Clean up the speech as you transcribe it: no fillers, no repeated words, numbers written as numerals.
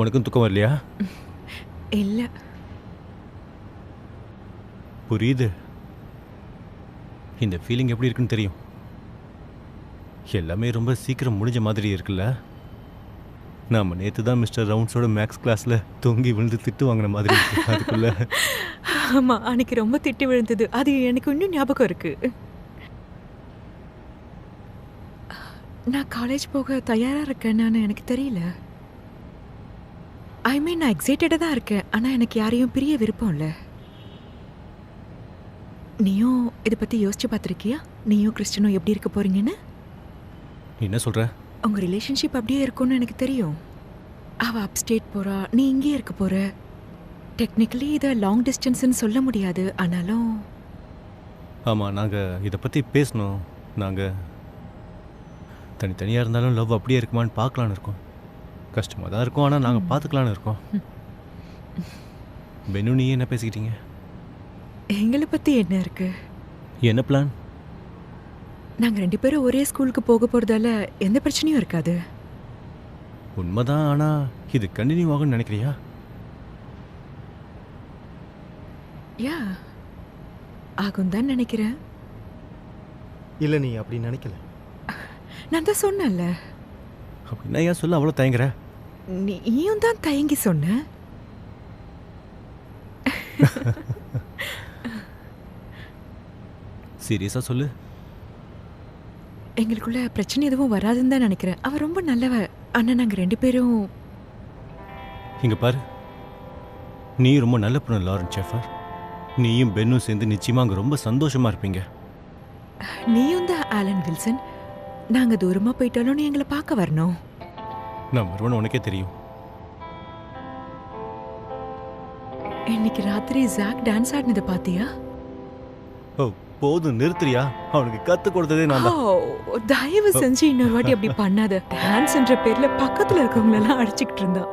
உனக்கும் தூக்கம் வரலையா? இல்ல. புரியுது. இந்த ஃபீலிங் எப்படி இருக்குன்னு தெரியும். எல்லாமே ரொம்ப சீக்கிரம் முடிஞ்ச மாதிரி இருக்குல்ல. நாம நேற்று தான் மிஸ்டர் ரவுண்ட்ஸோட மேக்ஸ் கிளாஸில் தொங்கி விழுந்து திட்டு வாங்கின மாதிரி இருக்கு. அதுக்குள்ள ஆமா, அன்னைக்கு ரொம்ப திட்டு விழுந்தது. அது எனக்கு இன்னும் ஞாபகம் இருக்கு. நான் காலேஜ் போக தயாரா இருக்கேன்னு எனக்கு தெரியல. ஐ மீன், நான் எக்ஸைட்டடாக தான் இருக்கேன். ஆனால் எனக்கு யாரையும் பிரிய விருப்பம் இல்லை. நீயும் இதை பற்றி யோசிச்சு பார்த்துருக்கியா? நீயும் கிறிஸ்டனும் எப்படி இருக்க போறீங்கன்னு? என்ன சொல்ற? உங்கள் ரிலேஷன்ஷிப் அப்படியே இருக்கும்னு எனக்கு தெரியும். அவள் அப்ஸ்டேட் போகிறா, நீ இங்கேயே இருக்க போகிற. டெக்னிக்கலி இதை லாங் டிஸ்டன்ஸ்ன்னு சொல்ல முடியாது. ஆனாலும் ஆமாம், நாங்கள் இதை பற்றி பேசணும். நாங்கள் தனித்தனியாக இருந்தாலும் லவ் அப்படியே இருக்குமான்னு பார்க்கலான்னு இருக்கோம். கஷ்டமாக தான் இருக்கும், ஆனால் நாங்கள் பார்த்துக்கலான்னு இருக்கோம். பென்னு, நீ என்ன பேசிக்கிட்டீங்க? எங்களை பற்றி என்ன இருக்கு? என்ன பிளான்? நாங்கள் 2 பேரும் ஒரே ஸ்கூலுக்கு போக போகிறதால எந்த பிரச்சனையும் இருக்காது. உண்மைதான், ஆனால் இது கண்டினியூ ஆகும்னு நினைக்கிறியா? யா, ஆகும் தான் நினைக்கிறேன். இல்லை, நீ அப்படி நினைக்கல. நான் தான் சொன்னேன்ல. அப்படின்னா ஏன் சொல்ல அவ்வளோ தயங்குற? நீயும் தான் தயங்கி சொன்ன. சீரியஸாக சொல்லு. எங்களுக்குள்ள பிரச்சனை எதுவும் வராதுன்னு தான் நினைக்கிறேன். அவ ரொம்ப நல்லவ. ஆனால் நாங்கள் 2 பேரும் இங்கே பாரு, நீ ரொம்ப நல்ல பொண்ணு லாரன் ஷெஃபர். நீயும் பென்னும் சேர்ந்து நிச்சயமாக அங்கே ரொம்ப சந்தோஷமாக இருப்பீங்க. நீயும் தான் ஆலன் வில்சன். நாங்கள் தூரமாக போயிட்டாலும் நீ எங்களை பார்க்க வரணும். நான் வருவேன்னு உனக்கே தெரியும். இன்னைக்கு ராத்திரி ஜாக் டான்ஸ் ஆடினதை பார்த்தியா? ஓ, போதும் நிறுத்துறியா? அவனுக்கு கற்றுக் கொடுத்ததே நான் தான். தயவு செஞ்சு இன்னொரு வாட்டி அப்படி பண்ணாத. டான்ஸ்ன்ற பேர்ல பக்கத்துல இருக்கவங்களெல்லாம் அடிச்சுக்கிட்டு இருந்தா.